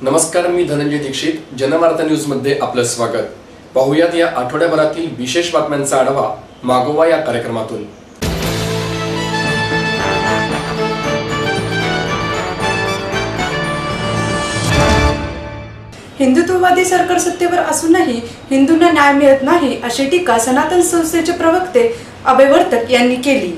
नमस्कार, मी धनंजय दीक्षित. जनवार्ता न्यूज मध्ये आपलं स्वागत. पाहुयात या आठवड्याभरातील विशेष बातम्यांचा आढावा मागोवा या कार्यक्रमातून. हिंदुत्ववादी सरकार सत्तेवर असूनही हिंदूंना न्याय मिळत नाही अशी टीका सनातन संस्थेचे प्रवक्ते अभय वर्तक यांनी केली.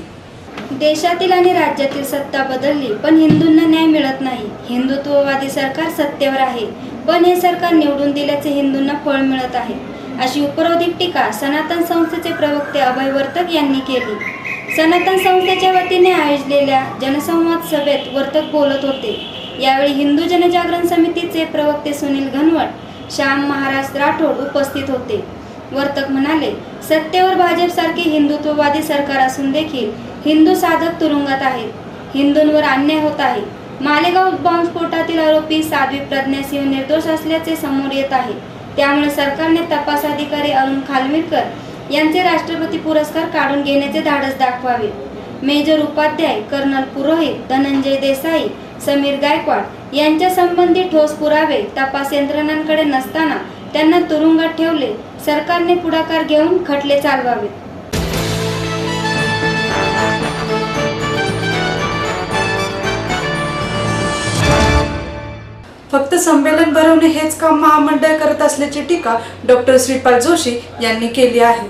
देशातील आणि राज्यातील सत्ता बदलली पण हिंदूंना न्याय मिळत नाही. हिंदुत्ववादी सरकार सत्तेवर आहे पण हे सरकार निवडून दिल्याचे हिंदूंना फळ मिळत आहे अशी उपरोधिक टीका सनातन संस्थेचे प्रवक्ते अभय वर्तक यांनी केली. सनातन संस्थेच्या वतीने आयोजलेल्या जनसंवाद सभेत वर्तक बोलत होते. यावेळी हिंदू जनजागरण समितीचे प्रवक्ते सुनील घनवट, श्याम महाराज राठोड उपस्थित होते. वर्तक म्हणाले, सत्तेवर भाजपसारखे हिंदुत्ववादी सरकार असून देखील हिंदू साधक तुरुंगात आहेत. हिंदूंवर अन्याय होत आहे. मालेगाव बॉम्बस्फोटातील आरोपी साध्वी प्रज्ञा सिंह निर्दोष असल्याचे समोर येत आहे. त्यामुळे सरकारने तपास अधिकारी अरुण खानविलकर यांचे राष्ट्रपती पुरस्कार काढून घेण्याचे धाडस दाखवावे. मेजर उपाध्याय, कर्नल पुरोहित, धनंजय देसाई, समीर गायकवाड यांच्या संबंधी ठोस पुरावे तपास यंत्रणांकडे नसताना त्यांना तुरुंगात ठेवले. सरकारने पुढाकार घेऊन खटले चालवावे. फक्त संमेलन भरवणे हेच काम महामंडळ करत असल्याची टीका डॉक्टर श्रीपाद जोशी यांनी केली आहे.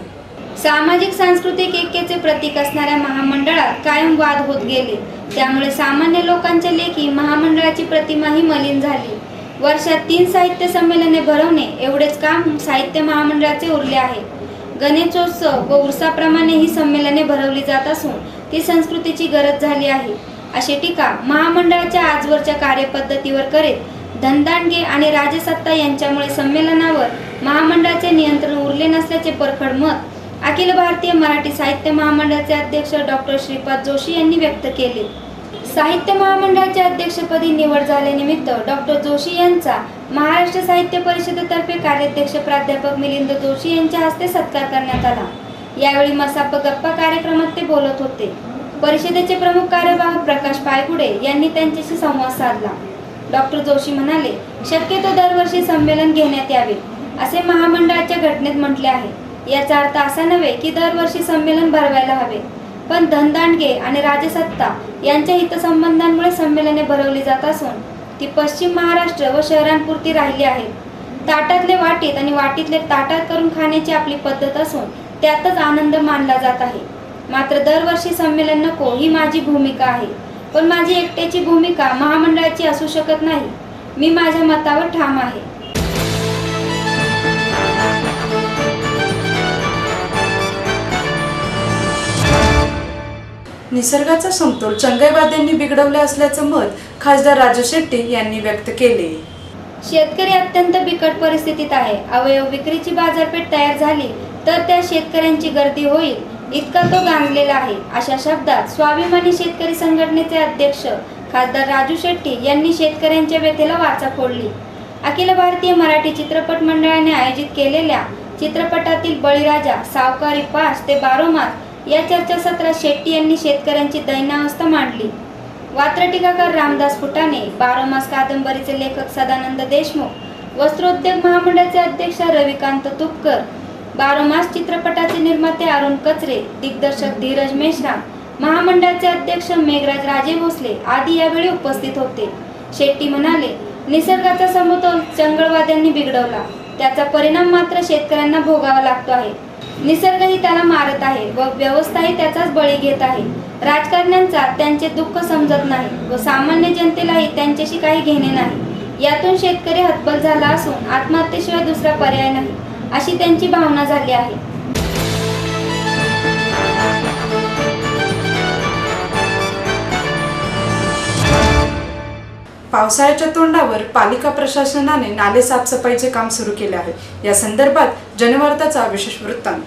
सामाजिक सांस्कृतिक ऐक्याचे प्रतीक असणाऱ्या महामंडळात कायम वाद होत गेले. त्यामुळे सामान्य लोकांच्या लेखी महामंडळाची प्रतिमाही मलिन झाली. वर्षात 3 साहित्य संमेलने भरवणे एवढेच काम साहित्य महामंडळाचे उरले आहे. गणेशोत्सव व उर्साप्रमाणे ही संमेलने भरवली जात असून ती संस्कृतीची गरज झाली आहे अशी टीका महामंडळाच्या आजवरच्या कार्यपद्धतीवर करीत धनदांडगे आणि राजसत्ता यांच्यामुळे संमेलनावर महामंडळाचे नियंत्रण उरले नसल्याचे परखड मत अखिल भारतीय मराठी साहित्य महामंडळाचे अध्यक्ष डॉक्टर श्रीपाद जोशी यांनी व्यक्त केले. साहित्य महामंडळाच्या अध्यक्षपदी निवड झाल्यानिमित्त डॉक्टर जोशी यांचा महाराष्ट्र साहित्य परिषदेतर्फे कार्याध्यक्ष प्राध्यापक मिलिंद जोशी यांच्या हस्ते सत्कार करण्यात आला. यावेळी मसाप गप्पा कार्यक्रमात ते बोलत होते. परिषदेचे प्रमुख कार्यवाह प्रकाश पायगुडे यांनी त्यांच्याशी संवाद साधला. डॉक्टर जोशी म्हणाले, शक्यतो दरवर्षी संमेलन घेण्यात यावे असे महामंडळाच्या घटनेत म्हटले आहे. याचा अर्थ असा नव्हे की दरवर्षी संमेलन भरवायला हवे, पण धनदांडगे आणि राजसत्ता यांच्या हितसंबंधांमुळे संमेलने भरवली जात असून ती पश्चिम महाराष्ट्र व शहरांपुरती राहिली आहेत. ताटातले वाटीत आणि वाटीतले ताटात करून खाण्याची आपली पद्धत असून त्यातच आनंद मानला जात आहे. मात्र दरवर्षी संमेलन नको ही माझी भूमिका आहे, पण माझी एकट्याची भूमिका महामंडळाची असू शकत नाही. मी माझ्या मतावर ठाम आहे. निसर्गाचा समतोल चंगैवाद्यांनी बिघडवले असल्याचं मत खासदार राजू शेट्टी यांनी व्यक्त केले. शेतकरी अत्यंत बिकट परिस्थितीत आहे. अवयव विक्रीची बाजारपेठ तयार झाली तर त्या शेतकऱ्यांची गर्दी होईल इतका तो गांजलेला आहे. अशा शब्दात स्वाभिमानी शेतकरी संघटनेचे अध्यक्ष खासदार राजू शेट्टी यांनी शेतकऱ्यांच्या व्यथेला वाचा फोडली. अखिल भारतीय मराठी चित्रपट मंडळाने आयोजित केलेल्या चित्रपटातील बळीराजा, सावकारी पास ते बारोमास या चर्चासत्रात शेट्टी यांनी शेतकऱ्यांची दैनावस्था मांडली. वात्रटिकाकार रामदास फुटाणे, बारोमास कादंबरीचे लेखक सदानंद देशमुख, वस्त्रोद्योग महामंडळाचे अध्यक्ष रविकांत तुपकर, बारोमास चित्रपटाचे निर्माते अरुण कचरे, दिग्दर्शक धीरज मेश्राम, महामंडळाचे अध्यक्ष मेघराज राजे भोसले आदी यावेळी उपस्थित होते. शेट्टी म्हणाले, निसर्गाचा समतोल चंगळवाद्यांनी बिघडवला. त्याचा परिणाम मात्र शेतकऱ्यांना भोगावा लागतो आहे. निसर्गही त्याला मारत आहे व व्यवस्थाही त्याचाच बळी घेत आहे. राजकारण्यांचा त्यांचे दुःख समजत नाही व सामान्य जनतेलाही त्यांच्याशी काही घेणे नाही. यातून शेतकरी हतबल झाला असून आत्महत्येशिवाय दुसरा पर्याय नाही अशी त्यांची भावना झाली आहे. पावसाळ्याच्या तोंडावर पालिका प्रशासनाने नाले साफसफाईचे काम सुरू केले आहे. या संदर्भात जनवार्ताचा विशेष वृत्तांत.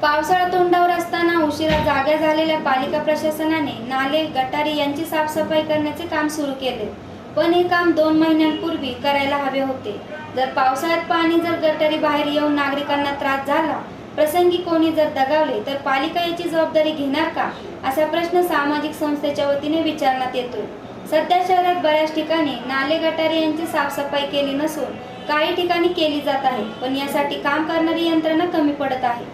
पावसाळा तोंडावर असताना उशिरा जागा झालेल्या पालिका प्रशासनाने नाले, गटारी यांची साफसफाई करण्याचे काम सुरू केले. पण हे काम 2 महिन्यांपूर्वी करायला हवे होते. जर पावसाळ्यात पाणी गटारी बाहेर येऊन नागरिकांना त्रास झाला, प्रसंगी कोणी जर दगावले तर पालिका याची जबाबदारी घेणार का, असा प्रश्न सामाजिक संस्थेच्या वतीने विचारण्यात येतोय. सध्या शहरात बऱ्याच ठिकाणी नाले गटारे यांची साफसफाई केली नसून काही ठिकाणी केली जात आहे, पण यासाठी काम करणारी यंत्रणा कमी पडत आहे.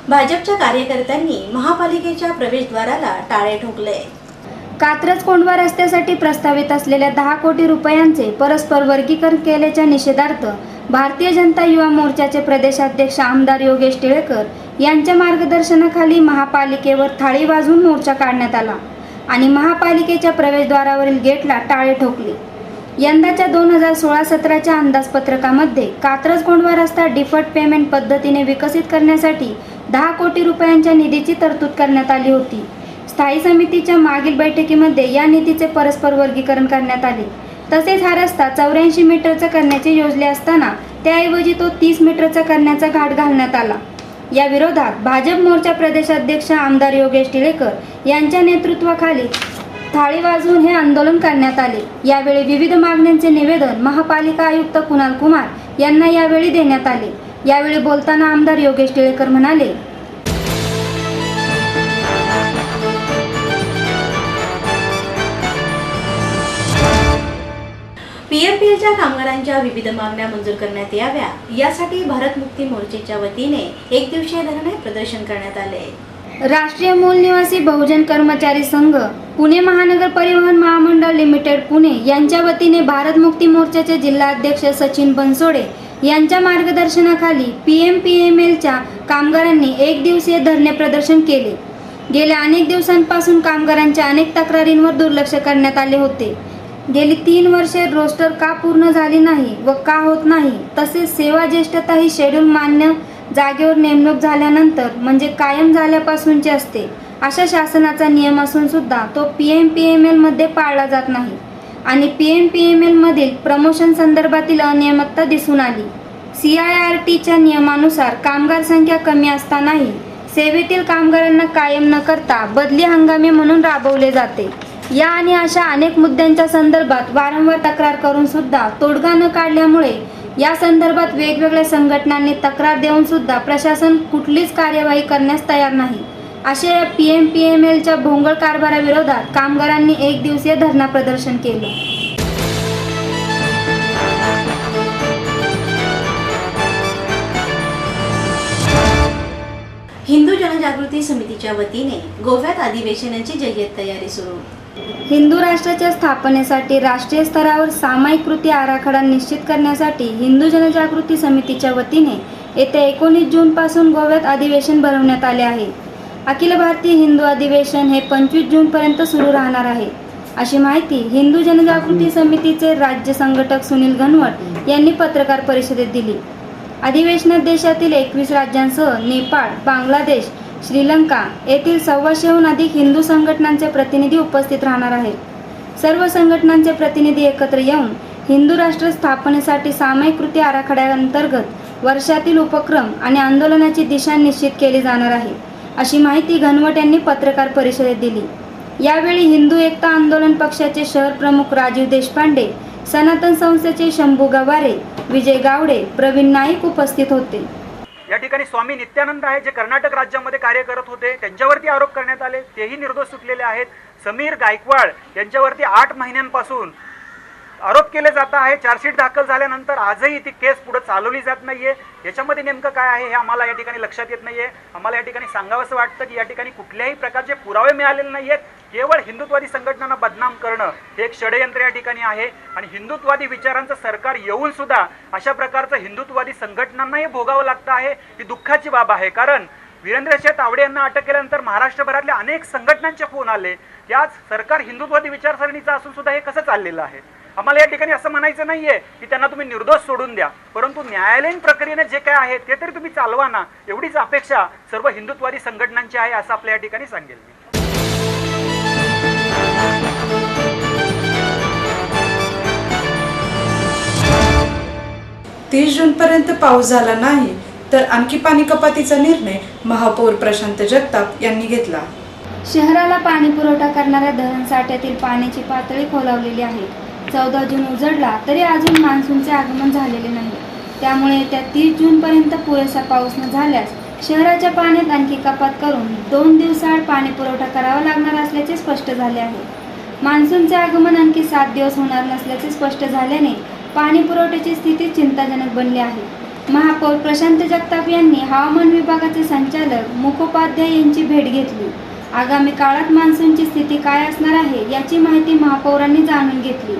भाजपच्या कार्यकर्त्यांनी महापालिकेच्या प्रवेशद्वाराला टाळे ठोकले. कात्रज कोंढवा रस्त्यासाठी प्रस्तावित असलेल्या 10 कोटी रुपयांचे परस्पर वर्गीकरण केल्याच्या निषेधार्थ भारतीय जनता युवा मोर्चाचे प्रदेशाध्यक्ष आमदार योगेश टिळेकर यांच्या मार्गदर्शनाखाली महापालिकेवर थाळी वाजवून मोर्चा काढण्यात आला आणि महापालिकेच्या प्रवेशद्वारावरील गेटला टाळे ठोकले. यंदाच्या 2016-17च्या अंदाजपत्रकामध्ये कात्रज कोंढवा रस्ता डिफर्ड पेमेंट पद्धतीने विकसित करण्यासाठी 10 कोटी रुपयांच्या निधीची तरतूद करण्यात आली होती. स्थायी समितीच्या मागील बैठकीमध्ये या निधीचे परस्पर वर्गीकरण करण्यात आले. तसेच हा रस्ता 84 मीटरचा करण्याचे योजले असताना त्याऐवजी तो 30 मीटरचा करण्याचा घाट घालण्यात आला. या विरोधात भाजप मोर्चा प्रदेशाध्यक्ष आमदार योगेश टिळेकर यांच्या नेतृत्वाखाली थाळी वाजवून हे आंदोलन करण्यात आले. यावेळी विविध मागण्यांचे निवेदन महापालिका आयुक्त कुणाल कुमार यांना यावेळी देण्यात आले. यावेळी बोलताना आमदार योगेश टिळेकर म्हणाले, पीएमपीएलच्या कामगारांच्या विविध मागण्या मंजूर करण्यात याव्या यासाठी भारत मुक्ती मोर्चाच्या वतीने एक दिवसीय धरणे प्रदर्शन करण्यात आले. राष्ट्रीय मूल निवासी बहुजन कर्मचारी संघ, पुणे महानगर परिवहन महामंडळ लिमिटेड पुणे यांच्या वतीने भारत मुक्ती मोर्चाचे जिल्हाध्यक्ष सचिन बनसोडे यांच्या मार्गदर्शनाखाली पीएमपीएमएलच्या कामगारांनी एक दिवसीय धरणे प्रदर्शन केले. गेल्या अनेक दिवसांपासून कामगारांच्या अनेक तक्रारींवर दुर्लक्ष करण्यात आले होते. गेली 3 वर्षे रोस्टर का पूर्ण झाली नाही व का होत नाही, तसेच सेवा ज्येष्ठता ही शेड्यूल मान्य जागेवर नेमणूक झाल्यानंतर म्हणजे कायम झाल्यापासूनची असते अशा शासनाचा नियम असून सुद्धा तो पीएमपीएमएल मध्ये पाळला जात नाही आणि पीएमपीएमएल मधील प्रमोशन संदर्भातील अनियमितता दिसून आली. CIRTच्या नियमानुसार कामगार संख्या कमी असतानाही सेवेतील कामगारांना कायम न करता बदली हंगामी म्हणून राबवले जाते. या आणि अशा अनेक मुद्द्यांच्या संदर्भात वारंवार तक्रार करून सुद्धा तोडगा न काढल्यामुळे या संदर्भात वेगवेगळ्या संघटनांनी तक्रार देऊन सुद्धा प्रशासन कुठलीच कार्यवाही करण्यास तयार नाही. अशा या पीएमपीएमएलच्या भोंगळ कारभाराविरोधात कामगारांनी एक दिवसीय धरणा प्रदर्शन केलं. हिंदू जनजागृती समितीच्या वतीने गोव्यात अधिवेशनाची जय्यत तयारी सुरू. हिंदू राष्ट्राच्या स्थापनेसाठी राष्ट्रीय स्तरावर सामायिक कृती आराखडा निश्चित करण्यासाठी हिंदू जनजागृती समितीच्या वतीने येत्या 19 जूनपासून गोव्यात अधिवेशन भरवण्यात आले आहे. अखिल भारतीय हिंदू अधिवेशन हे 25 जूनपर्यंत सुरू राहणार आहे, अशी माहिती हिंदू जनजागृती समितीचे राज्य संघटक सुनील घनवट यांनी पत्रकार परिषदेत दिली. अधिवेशनात देशातील 21 राज्यांसह नेपाळ, बांगलादेश, श्रीलंका येथील 125हून अधिक हिंदू संघटनांचे प्रतिनिधी उपस्थित राहणार आहेत. सर्व संघटनांचे प्रतिनिधी एकत्र येऊन हिंदू राष्ट्र स्थापनेसाठी सामायिक कृती आराखड्याअंतर्गत वर्षातील उपक्रम आणि आंदोलनाची दिशा निश्चित केली जाणार आहे, अशी माहिती घनवट यांनी पत्रकार परिषदेत दिली. यावेळी हिंदू एकता आंदोलन पक्षाचे शहर प्रमुख राजीव देशपांडे, सनातन संस्थेचे शंभू गवारे, विजय गावडे, प्रवीण नाईक उपस्थित होते. या ठिकाणी स्वामी नित्यानंद आहे, जे कर्नाटक राज्यामध्ये कार्य करत होते, त्यांच्यावरती आरोप करण्यात आले, तेही निर्दोष सुटलेले आहेत. समीर गायकवाड यांच्यावरती 8 महिन्यांपासून आरोप केले जात आहे. चार्जशीट दाखल झाल्यानंतर आजही ती केस पुढे चालवली जात नाहीये. याच्यामध्ये नेमकं काय आहे हे आम्हाला या ठिकाणी लक्षात येत नाहीये. आम्हाला या ठिकाणी सांगावंसं वाटतं की या ठिकाणी कुठल्याही प्रकारचे पुरावे मिळालेले नाहीयेत. केवळ हिंदुत्वादी संघटनांना बदनाम करणं हे एक षडयंत्र या ठिकाणी आहे आणि हिंदुत्वादी विचारांचं सरकार येऊन सुद्धा अशा प्रकारचं हिंदुत्वादी संघटनांनाही भोगावं लागतं आहे. ही दुःखाची बाब आहे. कारण वीरेंद्र तावडे यांना अटक केल्यानंतर महाराष्ट्रभरातल्या अनेक संघटनांचे फोन आले की आज सरकार हिंदुत्वादी विचारसरणीचं असून सुद्धा हे कसं चाललेलं आहे. आम्हाला या ठिकाणी असं म्हणायचं नाहीये की त्यांना तुम्ही निर्दोष सोडून द्या, परंतु न्यायालयीन प्रक्रियेने जे काय आहे ते तरी तुम्ही चालवा ना, एवढीच अपेक्षा सर्व हिंदुत्वादी संघटनांची आहे असं आपल्या या ठिकाणी सांगेल मी. 30 जूनपर्यंत पाऊस झाला नाही तर आणखी पाणी कपातीचा निर्णय महापौर प्रशांत जगताप यांनी घेतला. शहराला पाणी पुरवठा करणाऱ्या धरण साठ्यातील पाण्याची पातळी खोलावलेली आहे. 14 जून उजडला तरी अजून मान्सूनचे आगमन झालेले नाही. त्यामुळे येत्या 30 जूनपर्यंत पुरेसा पाऊस न झाल्यास शहराच्या पाण्यात आणखी कपात करून 2 दिवसाआड पाणी पुरवठा करावा लागणार असल्याचे स्पष्ट झाले आहे. मान्सूनचे आगमन आणखी 7 दिवस होणार नसल्याचे स्पष्ट झाल्याने पाणी पुरवठ्याची स्थिती चिंताजनक बनली आहे. महापौर प्रशांत जगताप यांनी हवामान विभागाचे संचालक मुखोपाध्याय यांची भेट घेतली. आगामी काळात मान्सूनची स्थिती काय असणार आहे याची माहिती महापौरांनी जाणून घेतली.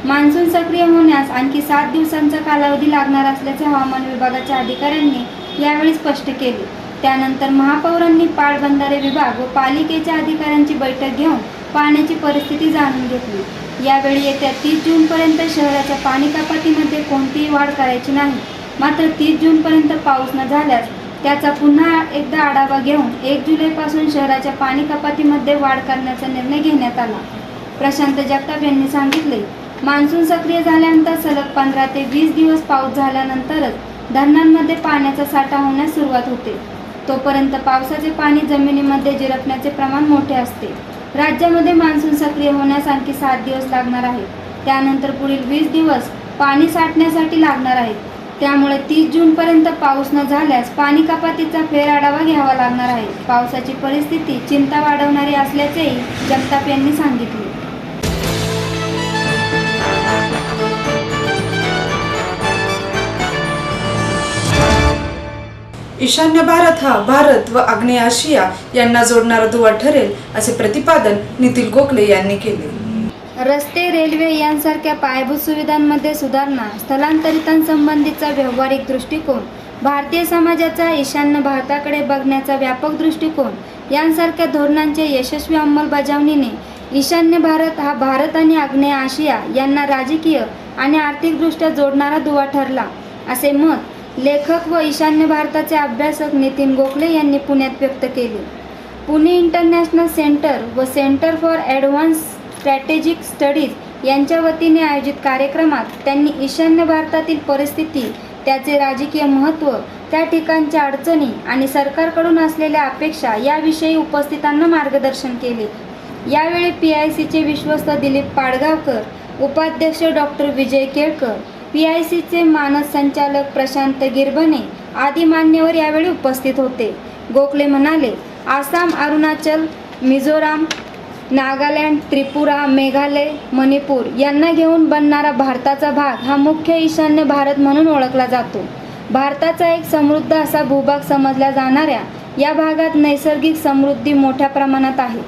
मान्सून सक्रिय होण्यास आणखी 7 दिवसांचा कालावधी लागणार असल्याचे हवामान विभागाच्या अधिकाऱ्यांनी यावेळी स्पष्ट केले. त्यानंतर महापौरांनी पाटबंधारे विभाग व पालिकेच्या अधिकाऱ्यांची बैठक घेऊन पाण्याची परिस्थिती जाणून घेतली. यावेळी येत्या 30 जूनपर्यंत शहराच्या पाणी कपातीमध्ये कोणतीही वाढ करायची नाही. मात्र 30 जूनपर्यंत पाऊस न झाल्यास त्याचा पुन्हा एकदा आढावा घेऊन 1 जुलैपासून शहराच्या पाणी कपातीमध्ये वाढ करण्याचा निर्णय घेण्यात आला. प्रशांत जगताप यांनी सांगितले, मान्सून सक्रिय झाल्यानंतर सलग 15 ते 20 दिवस पाऊस झाल्यानंतरच धरणांमध्ये पाण्याचा साठा होण्यास सुरुवात होते. तोपर्यंत पावसाचे पाणी जमिनीमध्ये जिरपण्याचे प्रमाण मोठे असते. राज्यामध्ये मान्सून सक्रिय होण्यास आणखी 7 दिवस लागणार आहेत. त्यानंतर पुढील 20 दिवस पाणी साठण्यासाठी लागणार आहेत. त्यामुळे 30 जूनपर्यंत पाऊस न झाल्यास पाणी कपातीचा फेरआढावा घ्यावा लागणार आहे. पावसाची परिस्थिती चिंता वाढवणारी असल्याचेही जगताप यांनी सांगितले. ईशान्य भारत हा भारत व आग्नेय आशिया यांना जोडणारा दुवा ठरेल असे प्रतिपादन नितीन गोखले यांनी केले. रस्ते, रेल्वे यांसारख्या पायाभूत सुविधांमध्ये सुधारणा, स्थलांतरितांसंबंधीचा व्यावहारिक दृष्टिकोन, भारतीय समाजाचा ईशान्य भारताकडे बघण्याचा व्यापक दृष्टिकोन यांसारख्या धोरणांच्या यशस्वी अंमलबजावणीने ईशान्य भारत हा भारत आणि आग्नेय आशिया यांना राजकीय आणि आर्थिकदृष्ट्या जोडणारा दुवा ठरला, असे मत लेखक व ईशान्य भारताचे अभ्यासक नितीन गोखले यांनी पुण्यात व्यक्त केले. पुणे इंटरनॅशनल सेंटर व centre for advance strategic studies यांच्या वतीने आयोजित कार्यक्रमात त्यांनी ईशान्य भारतातील परिस्थिती, त्याचे राजकीय महत्त्व, त्या ठिकाणच्या अडचणी आणि सरकारकडून असलेल्या अपेक्षा याविषयी उपस्थितांना मार्गदर्शन केले. यावेळी PICचे विश्वस्त दिलीप पाडगावकर, उपाध्यक्ष डॉक्टर विजय केळकर, PICचे मानस संचालक प्रशांत गिरबने आदी मान्यवर यावेळी उपस्थित होते. गोखले म्हणाले, आसाम, अरुणाचल, मिझोराम, नागालँड, त्रिपुरा, मेघालय, मणिपूर यांना घेऊन बनणारा भारताचा भाग हा मुख्य ईशान्य भारत म्हणून ओळखला जातो. भारताचा एक समृद्ध असा भूभाग समजल्या जाणाऱ्या या भागात नैसर्गिक समृद्धी मोठ्या प्रमाणात आहे.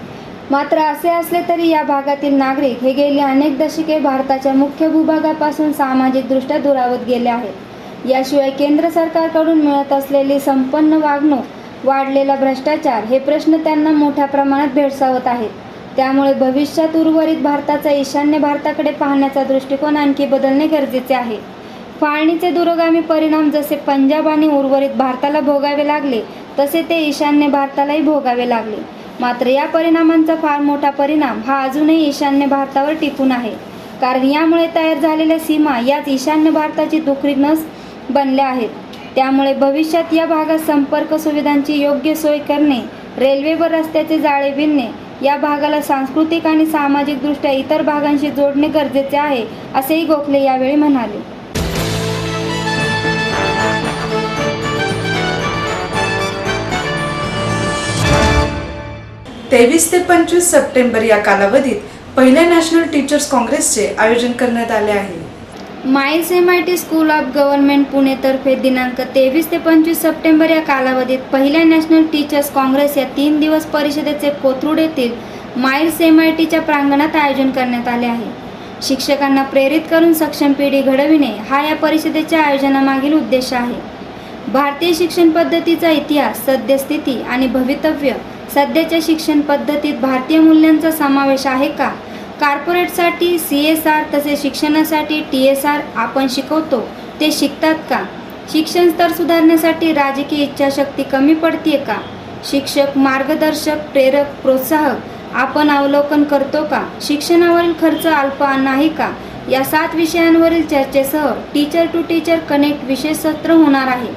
मात्र असे असले तरी या भागातील नागरिक हे गेली अनेक दशके भारताच्या मुख्य भूभागापासून सामाजिकदृष्ट्या दुरावत गेले आहेत. याशिवाय केंद्र सरकारकडून मिळत असलेली संपन्न वागणूक, वाढलेला भ्रष्टाचार हे प्रश्न त्यांना मोठ्या प्रमाणात भेडसावत आहेत. त्यामुळे भविष्यात उर्वरित भारताचा ईशान्य भारताकडे पाहण्याचा दृष्टिकोन आणखी बदलणे गरजेचे आहे. फाळणीचे दूरगामी परिणाम जसे पंजाब आणि उर्वरित भारताला भोगावे लागले तसे ते ईशान्य भारतालाही भोगावे लागले. मात्र या परिणामांचा फार मोठा परिणाम हा अजूनही ईशान्य भारतावर टिकून आहे, कारण यामुळे तयार झालेल्या सीमा याच ईशान्य भारताची दुखरी नस बनल्या आहेत. त्यामुळे भविष्यात या भागात संपर्क सुविधांची योग्य सोय करणे, रेल्वे व रस्त्याचे जाळे विणणे, या भागाला सांस्कृतिक आणि सामाजिकदृष्ट्या इतर भागांशी जोडणे गरजेचे आहे, असेही गोखले यावेळी म्हणाले. 23 ते 25 सप्टेंबर या कालावधीत पहिल्या नॅशनल टीचर्स काँग्रेसचे आयोजन करण्यात आले आहे. Maeer's MIT school of government पुणेतर्फे दिनांक 23 ते 25 सप्टेंबर या कालावधीत पहिल्या नॅशनल टीचर्स काँग्रेस या 3 दिवस परिषदेचे कोथरूड येथील माईल्स MITच्या प्रांगणात आयोजन करण्यात आले आहे. शिक्षकांना प्रेरित करून सक्षम पिढी घडविणे हा या परिषदेच्या आयोजनामागील उद्देश आहे. भारतीय शिक्षण पद्धतीचा इतिहास, सद्यस्थिती आणि भवितव्य, सध्याच्या शिक्षण पद्धतीत भारतीय मूल्यांचा समावेश आहे का, कॉर्पोरेटसाठी CSR तसेच शिक्षणासाठी TSR आपण शिकवतो ते शिकतात का, शिक्षण स्तर सुधारण्यासाठी राजकीय इच्छाशक्ती कमी पडते का, शिक्षक, मार्गदर्शक, प्रेरक, प्रोत्साहक आपण अवलोकन करतो का, शिक्षणावरील खर्च अल्प नाही का, या 7 विषयांवरील चर्चेसह टीचर टू टीचर कनेक्ट विशेष सत्र होणार आहे.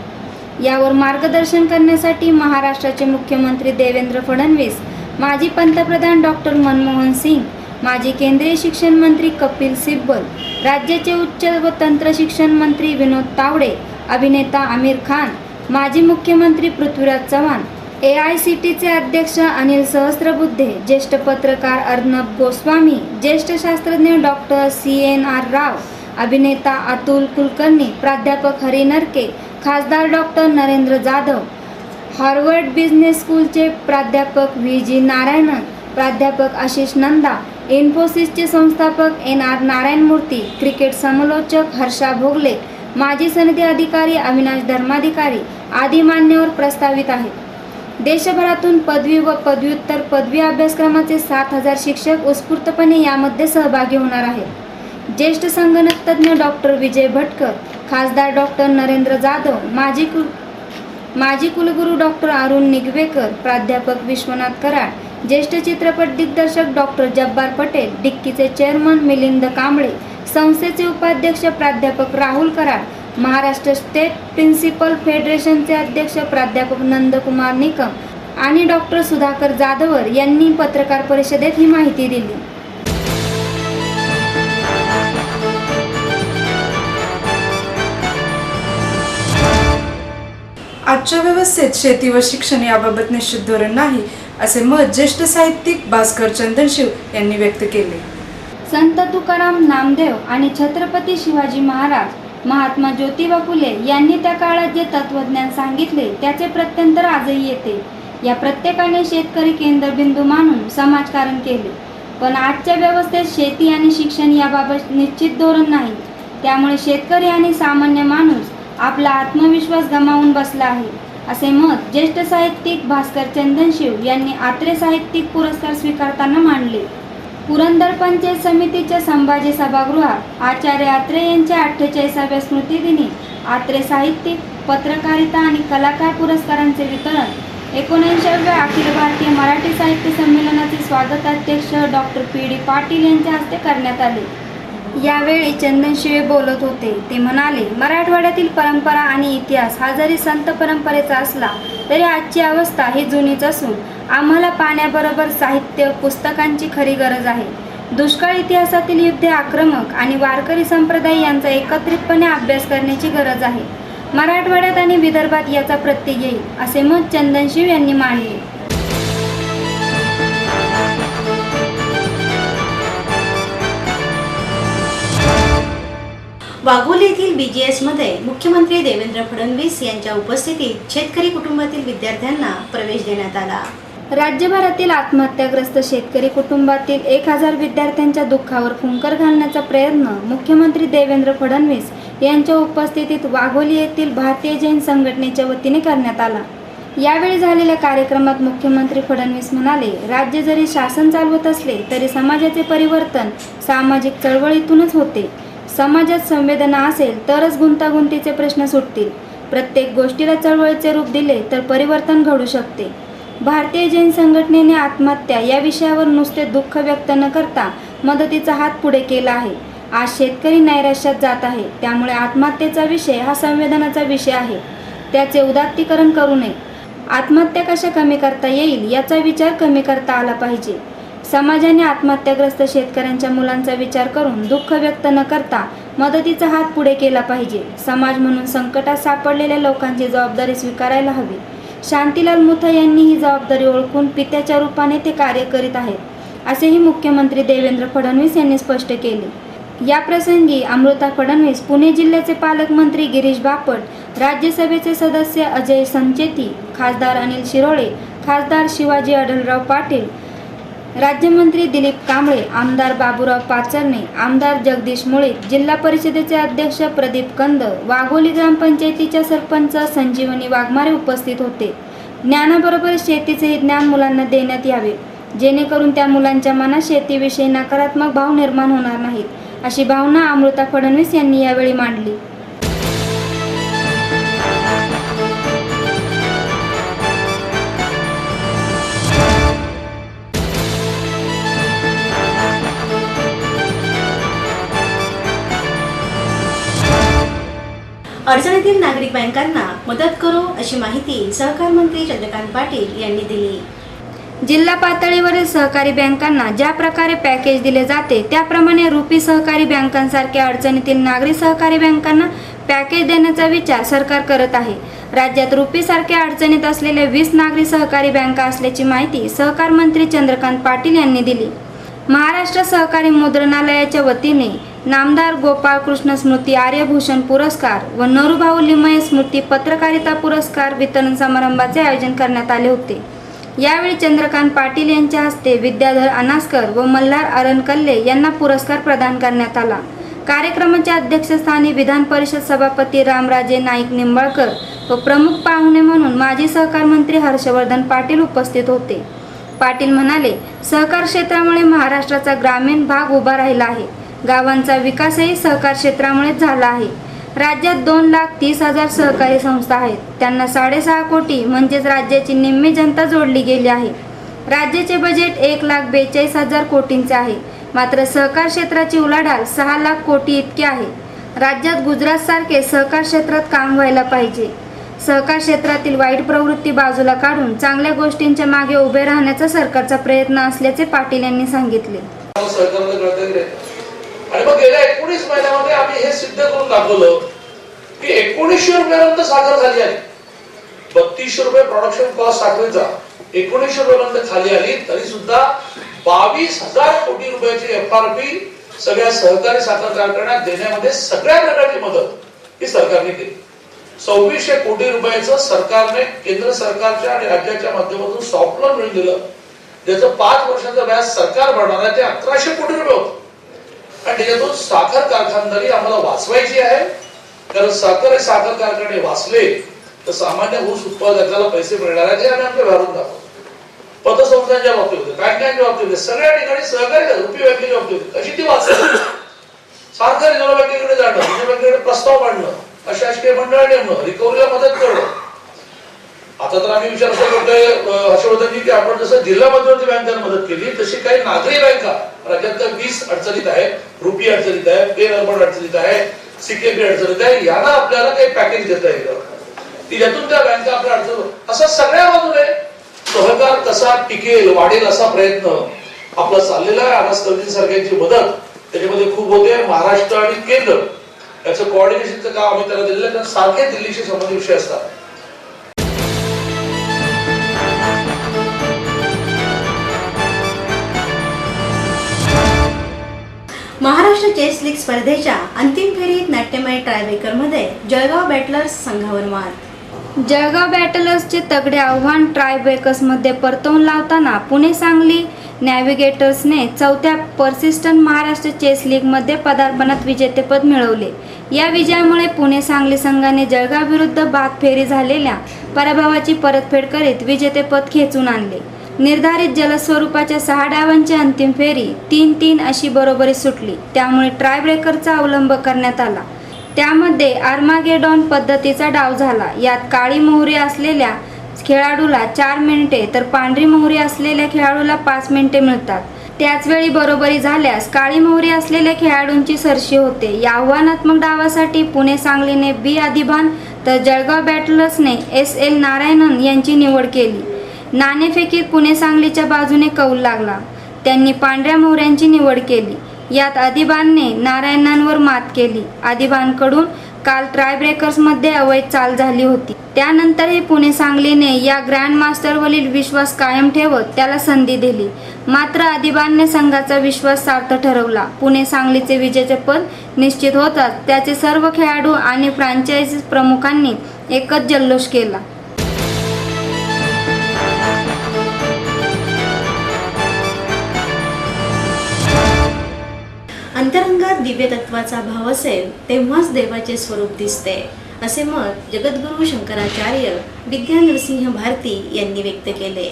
यावर मार्गदर्शन करण्यासाठी महाराष्ट्राचे मुख्यमंत्री देवेंद्र फडणवीस, माजी पंतप्रधान डॉक्टर मनमोहन सिंग, माजी केंद्रीय शिक्षण मंत्री कपिल सिब्बल, राज्याचे उच्च व तंत्र शिक्षण मंत्री विनोद तावडे अभिनेता आमिर खान, माजी मुख्यमंत्री पृथ्वीराज चव्हाण, AICTचे अध्यक्ष अनिल सहस्त्रबुद्धे, ज्येष्ठ पत्रकार अर्णब गोस्वामी, ज्येष्ठ शास्त्रज्ञ डॉक्टर CNR राव, अभिनेता अतुल कुलकर्णी, प्राध्यापक हरी नरके, खासदार doctor Narendra Jadhav, Harvard business स्कूलचे प्राध्यापक VG नारायणन, प्राध्यापक आशिष नंदा, इन्फोसिसचे संस्थापक NR नारायणमूर्ती, क्रिकेट समालोचक हर्षा भोगले, माजी सनदी अधिकारी अविनाश धर्माधिकारी आदी मान्यवर प्रस्तावित आहेत। देशभरातून पदवी व पदव्युत्तर पदवी अभ्यासक्रमाचे 7000 शिक्षक उत्स्फूर्तपणे यामध्ये सहभागी होणार आहेत। ज्येष्ठ संगणक तज्ज्ञ डॉक्टर विजय भटकर, खासदार डॉक्टर नरेंद्र जाधव, माजी कुलगुरू डॉक्टर अरुण निगवेकर, प्राध्यापक विश्वनाथ कराड, ज्येष्ठ चित्रपट दिग्दर्शक डॉक्टर जब्बार पटेल, डिक्कीचे चेअरमन मिलिंद कांबळे, संस्थेचे उपाध्यक्ष प्राध्यापक राहुल कराड, महाराष्ट्र स्टेट प्रिन्सिपल फेडरेशनचे अध्यक्ष प्राध्यापक नंदकुमार निकम आणि डॉक्टर सुधाकर जाधवर यांनी पत्रकार परिषदेत ही माहिती दिली। आजच्या व्यवस्थेत शेती व शिक्षण याबाबत निश्चित धोरण नाही, असे मत ज्येष्ठ साहित्यिक भास्कर चंदनशिव यांनी व्यक्त केले। संत तुकाराम, नामदेव आणि छत्रपती शिवाजी महाराज, महात्मा ज्योतिबा फुले यांनी त्या काळात जे तत्वज्ञान सांगितले त्याचे प्रत्यंतर आजही येते। या प्रत्येकाने शेतकरी केंद्रबिंदू मानून समाजकारण केले, पण आजच्या व्यवस्थेत शेती आणि शिक्षण याबाबत निश्चित धोरण नाही। त्यामुळे शेतकरी आणि सामान्य माणूस आपला आत्मविश्वास गमावून बसला आहे, असे मत ज्येष्ठ साहित्यिक भास्कर चंदनशिव यांनी आत्रे साहित्यिक पुरस्कार स्वीकारताना मांडले। पुरंदर पंचायत समितीच्या संभाजी सभागृहात आचार्य आत्रे यांच्या 48व्या स्मृतिदिनी आत्रे साहित्यिक, पत्रकारिता आणि कलाकार पुरस्कारांचे वितरण 79व्या अखिल भारतीय मराठी साहित्य संमेलनाचे स्वागताध्यक्ष डॉक्टर PD पाटील यांच्या हस्ते करण्यात आले। यावेळी चंदनशिवे बोलत होते। ते म्हणाले, मराठवाड्यातील परंपरा आणि इतिहास हा जरी संत परंपरेचा असला तरी आजची अवस्था ही जुनीच असून आम्हाला पाण्याबरोबर साहित्य, पुस्तकांची खरी गरज आहे। दुष्काळ इतिहासातील युद्धे, आक्रमक आणि वारकरी संप्रदाय यांचा एकत्रितपणे अभ्यास करण्याची गरज आहे। मराठवाड्यात आणि विदर्भात याचा प्रत्यय येईल, असे मत चंदनशिव यांनी मांडले। वाघोली येथील BGS मध्ये मुख्यमंत्री देवेंद्र फडणवीस यांच्या उपस्थितीत शेतकरी कुटुंबातील विद्यार्थ्यांना प्रवेश देण्यात आला। राज्यभरातील आत्महत्याग्रस्त शेतकरी कुटुंबातील 1000 विद्यार्थ्यांच्या दुःखावर फुंकर घालण्याचा प्रयत्न मुख्यमंत्री देवेंद्र फडणवीस यांच्या उपस्थितीत वाघोली येथील भारतीय जैन संघटनेच्या वतीने करण्यात आला। यावेळी झालेल्या कार्यक्रमात मुख्यमंत्री फडणवीस म्हणाले, राज्य जरी शासन चालवत असले तरी समाजाचे परिवर्तन सामाजिक चळवळीतूनच होते। समाजात संवेदना असेल तरच गुंतागुंतीचे प्रश्न सुटतील। प्रत्येक गोष्टीला चळवळीचे रूप दिले तर परिवर्तन घडू शकते। भारतीय जैन संघटनेने आत्महत्या या विषयावर नुसते दुःख व्यक्त न करता मदतीचा हात पुढे केला आहे। आज शेतकरी नैराश्यात जात आहे, त्यामुळे आत्महत्येचा विषय हा संवेदनाचा विषय आहे, त्याचे उदात्तीकरण करू नये। आत्महत्या कशा कमी करता येईल याचा विचार कमी करता आला पाहिजे। समाजाने आत्महत्याग्रस्त शेतकऱ्यांच्या मुलांचा विचार करून दुःख व्यक्त न करता मदतीचा हात पुढे केला पाहिजे। समाज म्हणून संकटात सापडलेल्या लोकांची जबाबदारी स्वीकारायला हवी। शांतीलाल मुथा यांनी ही जबाबदारी ओळखून पित्याच्या रूपाने ते कार्य करीत आहेत, असेही मुख्यमंत्री देवेंद्र फडणवीस यांनी स्पष्ट केले। या प्रसंगी अमृता फडणवीस, पुणे जिल्ह्याचे पालकमंत्री गिरीश बापट, राज्यसभेचे सदस्य अजय संचेती, खासदार अनिल शिरोळे, खासदार शिवाजी आढळराव पाटील, राज्यमंत्री दिलीप कांबळे, आमदार बाबूराव पाचरणे, आमदार जगदीश मुळीक, जिल्हा परिषदेचे अध्यक्ष प्रदीप कंद, वाघोली ग्रामपंचायतीच्या सरपंच संजीवनी वाघमारे उपस्थित होते। ज्ञानाबरोबर शेतीचेही ज्ञान मुलांना देण्यात यावे, जेणेकरून त्या मुलांच्या मनात शेतीविषयी नकारात्मक भाव निर्माण होणार नाहीत, अशी भावना अमृता फडणवीस यांनी यावेळी मांडली। अडचणीतील नागरिक बँकांना मदत करू, अशी माहिती सहकार मंत्री चंद्रकांत पाटील यांनी दिली। जिल्हा पातळीवरील सहकारी बँकांना ज्या प्रकारे पॅकेज दिले जाते त्याप्रमाणे रुपी सहकारी बँकांसारख्या अडचणीतील नागरी सहकारी बँकांना पॅकेज देण्याचा विचार सरकार करत आहे. राज्यात रुपीसारख्या अडचणीत असलेल्या 20 नागरी सहकारी बँका असल्याची माहिती सहकार मंत्री चंद्रकांत पाटील यांनी दिली. महाराष्ट्र सहकारी मुद्रणालयाच्या वतीने नामदार गोपाळ कृष्ण स्मृती आर्यभूषण पुरस्कार व नरूभाऊ लिमये स्मृती पत्रकारिता पुरस्कार वितरण समारंभाचे आयोजन करण्यात आले होते. यावेळी चंद्रकांत पाटील यांच्या हस्ते विद्याधर अनासकर व मल्हार अरणकल्ले यांना पुरस्कार प्रदान करण्यात आला. कार्यक्रमाच्या अध्यक्षस्थानी विधान परिषद सभापती रामराजे नाईक निंबाळकर व प्रमुख पाहुणे म्हणून माजी सहकार मंत्री हर्षवर्धन पाटील उपस्थित होते. पाटील म्हणाले, सहकार क्षेत्रामुळे महाराष्ट्राचा ग्रामीण भाग उभा राहिला आहे. गावांचा विकासही सहकार क्षेत्रामुळेच झाला आहे. राज्यात 2,30,000 सहकारी संस्था आहेत. त्यांना 6.5 कोटी म्हणजेच राज्याची निम्मी जनता जोडली गेली आहे. राज्याचे बजेट 1,42,000 कोटींचे आहे. मात्र सहकार क्षेत्राची उलाढाल 6 लाख कोटी इतकी आहे. राज्यात गुजरातसारखे सहकार क्षेत्रात काम व्हायला पाहिजे. सहकार क्षेत्रातील वाईट प्रवृत्ती बाजूला काढून चांगल्या गोष्टींच्या मागे उभे राहण्याचा सरकारचा प्रयत्न असल्याचे पाटील यांनी सांगितले. आणि मग गेल्या 19 महिन्यामध्ये आम्ही हे सिद्ध करून दाखवलं की 1900 रुपयापर्यंत साखर खाली आली. 3200 रुपये प्रोडक्शन कॉस्ट साखरेचा 1900 रुपयापर्यंत खाली आली. तरी सुद्धा 22,000 कोटी रुपयाची FRP सगळ्या सहकारी साखर कारखान्यात देण्यामध्ये सगळ्या प्रकारची मदत ही सरकारने केली. 2600 कोटी रुपयाचं सरकारने केंद्र सरकारच्या आणि राज्याच्या माध्यमातून सॉफ्ट लोन मिळून दिलं. ज्याचं 5 वर्षाचं व्याज सरकार भरणार आहे ते 1100 कोटी रुपये होतं. आणि त्याच्यातून साखर कारखानदारी आम्हाला वाचवायची आहे. कारण साखर कारखाने वाचले तर सामान्य ऊस उत्पादकाला पैसे मिळणार आहे. जे आम्ही आमच्या घरून दाखवतो. पतसंस्थांच्या बाबतीत होते, बँकांच्या बाबतीत होते, सगळ्या ठिकाणी सहकारी रुपी बँकेच्या बाबतीत होते. कशी ती वाचली? सारखं रिझर्व्ह बँकेकडे जाणं, रिझर्व्ह बँकेकडे प्रस्ताव मांडणं, अशासकीय मंडळ नेमणं, रिकव्हरीला मदत करणं. आता तर आम्ही विचार असं करतोय हर्षवर्धनजी की आपण जसं जिल्हा मध्यवर्ती बँकांना मदत केली तशी काही नागरी बँका राज्यात 20 अडचणीत आहे. रुपी अडचणीत आहे, पेन अर्बन अडचणीत आहे, सीकेपी अडचणीत आहे. याला आपल्याला काही पॅकेज देता येईल की ज्यातून त्या बँका आपल्या अडचण असं सगळ्या बाजूने सहकार कसा टिकेल वाढेल असा प्रयत्न आपला चाललेला आहे. आवाज सारख्यांची मदत त्याच्यामध्ये खूप होते. महाराष्ट्र आणि केंद्र याचं कोऑर्डिनेशनचं काम आम्ही त्याला दिलेलं, कारण सारखे दिल्लीशी संबंधित विषय असतात. महाराष्ट्र चेस लीग स्पर्धेच्या अंतिम फेरीत नाट्यमय टायब्रेकरमध्ये जळगाव बॅटलर्स संघावर मात. जळगाव बॅटलर्सचे तगडे आव्हान टायब्रेकर्समध्ये परतवून लावताना पुणे सांगली नॅव्हिगेटर्सने 4थ्या पर्सिस्टंट महाराष्ट्र चेस लीगमध्ये पदार्पणात विजेतेपद मिळवले. या विजयामुळे पुणे सांगली संघाने जळगाव विरुद्ध बाद फेरी झालेल्या पराभवाची परतफेड करीत विजेतेपद खेचून आणले. निर्धारित जलस्वरूपाच्या 6 डावांची अंतिम फेरी 3-3 अशी बरोबरी सुटली. त्यामुळे टायब्रेकरचा अवलंब करण्यात आला. त्यामध्ये आर्मागेडॉन पद्धतीचा डाव झाला. यात काळी मोहरी असलेल्या खेळाडूला 4 मिनिटे तर पांढरी मोहरी असलेल्या खेळाडूला 5 मिनिटे मिळतात. त्याचवेळी बरोबरी झाल्यास काळी मोहरी असलेल्या खेळाडूंची सरशी होते. या आव्हानात्मक डावासाठी पुणे सांगलीने बी अधिबान तर जळगाव बॅटलर्सने SL नारायणन यांची निवड केली. नाणेफेकीत पुणे सांगलीच्या बाजूने कौल लागला. त्यांनी पांढऱ्या मोहऱ्यांची निवड केली. यात अधिबानने नारायणांवर मात केली. अधिबानकडून काल टायब्रेकर्समध्ये अवैध चाल झाली होती. त्यानंतरही पुणे सांगलीने या ग्रँडमास्टरवरील विश्वास कायम ठेवत त्याला संधी दिली. मात्र अधिबानने संघाचा विश्वास सार्थ ठरवला. पुणे सांगलीचे विजेतेपद निश्चित होताच त्याचे सर्व खेळाडू आणि फ्रँचायझी प्रमुखांनी एकच जल्लोष केला. अंतरंगात दिव्य तत्वाचा भाव असेल तेव्हाच देवाचे स्वरूप दिसते, असे मत जगद्गुरू शंकराचार्य विद्या नरसिंह भारती यांनी व्यक्त केले.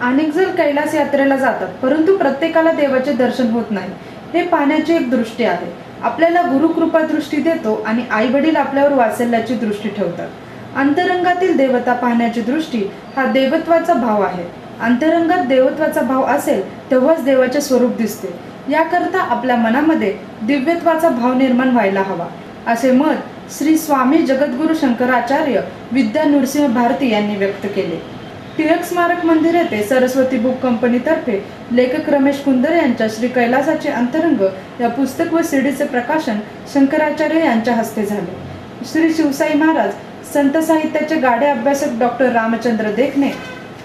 अनेक जण कैलास यात्रेला जातात, परंतु प्रत्येकाला देवाचे दर्शन होत नाही. हे पाहण्याची एक दृष्टी आहे. आपल्याला गुरुकृपा दृष्टी देतो आणि आई वडील आपल्यावर वात्सल्याची दृष्टी ठेवतात. अंतरंगातील देवता पाहण्याची दृष्टी हा देवत्वाचा भाव आहे. अंतरंगात देवत्वाचा भाव असेल तेव्हाच देवाचे स्वरूप दिसते. याकरता आपल्या मनामध्ये दिव्यत्वाचा भाव निर्माण व्हायला हवा, असे मत श्री स्वामी जगद्गुरू शंकराचार्य विद्या नरसिंह भारती यांनी व्यक्त केले. टिळक स्मारक मंदिर येथे सरस्वती बुक कंपनीतर्फे लेखक रमेश कुंदरे यांच्या श्री कैलासाचे अंतरंग या पुस्तक व सीडीचे प्रकाशन शंकराचार्य यांच्या हस्ते झाले. श्री शिवसाई महाराज, संत साहित्याचे गाढे अभ्यासक डॉक्टर रामचंद्र देखणे,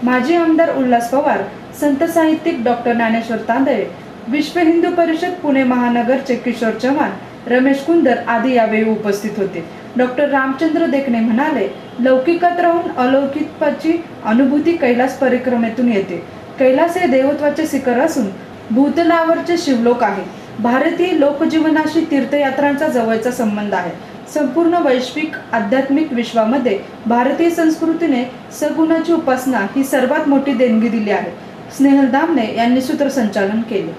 माजी आमदार उल्हास पवार, संत साहित्यिक डॉक्टर ज्ञानेश्वर तांदळे, विश्व हिंदू परिषद पुणे महानगरचे किशोर चव्हाण, रमेश कुंदर आदी यावेळी उपस्थित होते. डॉक्टर रामचंद्र देखणे म्हणाले, लौकिकात राहून अलौकिकची अनुभूती कैलास परिक्रमेतून येते. कैलास हे देवत्वाचे शिखर असून भूतलावरचे शिवलोक आहे. भारतीय लोकजीवनाशी तीर्थयात्रांचा जवळचा संबंध आहे. संपूर्ण वैश्विक आध्यात्मिक विश्वामध्ये भारतीय संस्कृतीने सगुणाची उपासना ही सर्वात मोठी देणगी दिली आहे. स्नेहल दामने यांनी सूत्रसंचालन केले.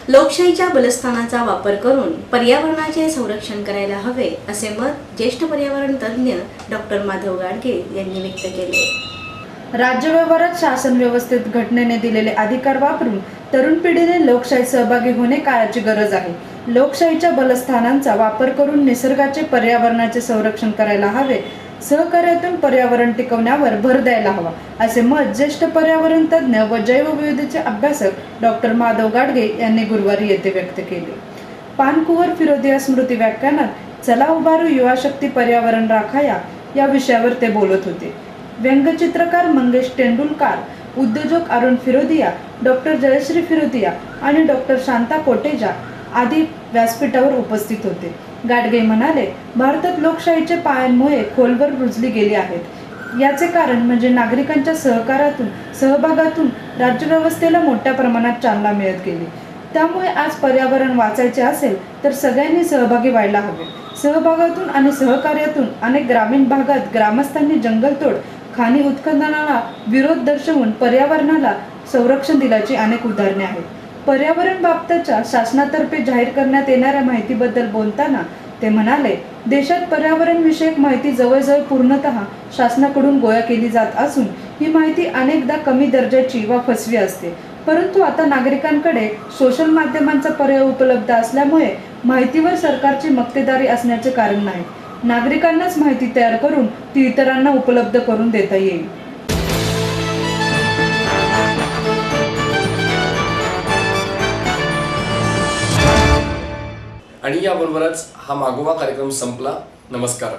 लोकशाहीच्या बलस्थानाचा वापर करून पर्यावरणाचे संरक्षण करायला हवे असे मत ज्येष्ठ पर्यावरण तज्ज्ञ डॉक्टर माधव गाडगे यांनी व्यक्त केले. राज्यव्यवहारात शासन व्यवस्थेत घटनेने दिलेले अधिकार वापरून तरुण पिढीने लोकशाहीत सहभागी होणे काळाची गरज आहे. लोकशाहीच्या बलस्थानांचा वापर करून निसर्गाचे पर्यावरणाचे संरक्षण करायला हवे. सहकार्यातून पर्यावरण टिकवण्यावर भर द्यायला हवा असे मत ज्येष्ठ पर्यावरण तज्ज्ञ व जैवविविधतेचे अभ्यासक डॉक्टर माधव गाडगे यांनी गुरुवारी येथे व्यक्त केले. पानकुवर फिरोदिया स्मृती व्याख्यानात चला उभारू युवा शक्ती पर्यावरण राखाया या विषयावर ते बोलत होते. व्यंगचित्रकार मंगेश तेंडुलकर, उद्योजक अरुण फिरोदिया, डॉक्टर जयश्री फिरोदिया आणि डॉक्टर शांता कोटेजा आदी व्यासपीठावर उपस्थित होते. गाडगे म्हणाले, भारतात लोकशाहीचे पायांमुळे खोलवर रुजली गेली आहेत. याचे कारण म्हणजे नागरिकांच्या सहभागातून राज्यव्यवस्थेला मोठ्या प्रमाणात चालना मिळत गेली. त्यामुळे आज पर्यावरण वाचायचे असेल तर सगळ्यांनी सहभागी व्हायला हवे. सहभागातून आणि सहकार्यातून अनेक ग्रामीण भागात ग्रामस्थांनी जंगलतोड, खाणी उत्खननाला विरोध दर्शवून पर्यावरणाला संरक्षण दिल्याची अनेक उदाहरणे आहेत. पर्यावरण बाबतच्या शासनातर्फे जाहीर करण्यात येणाऱ्या माहितीबद्दल बोलताना ते म्हणाले, देशात पर्यावरण विषयक माहिती जवळजवळ पूर्णतः शासनाकडून गोळा केली जात असून ही माहिती अनेकदा कमी दर्जाची व फसवी असते. परंतु आता नागरिकांकडे सोशल माध्यमांचा पर्याय उपलब्ध असल्यामुळे माहितीवर सरकारची मक्तेदारी असण्याचे कारण नाही. नागरिकांनाच माहिती तयार करून ती इतरांना उपलब्ध करून देता येईल. आणि याबरोबरच हा मागोवा कार्यक्रम संपला. नमस्कार.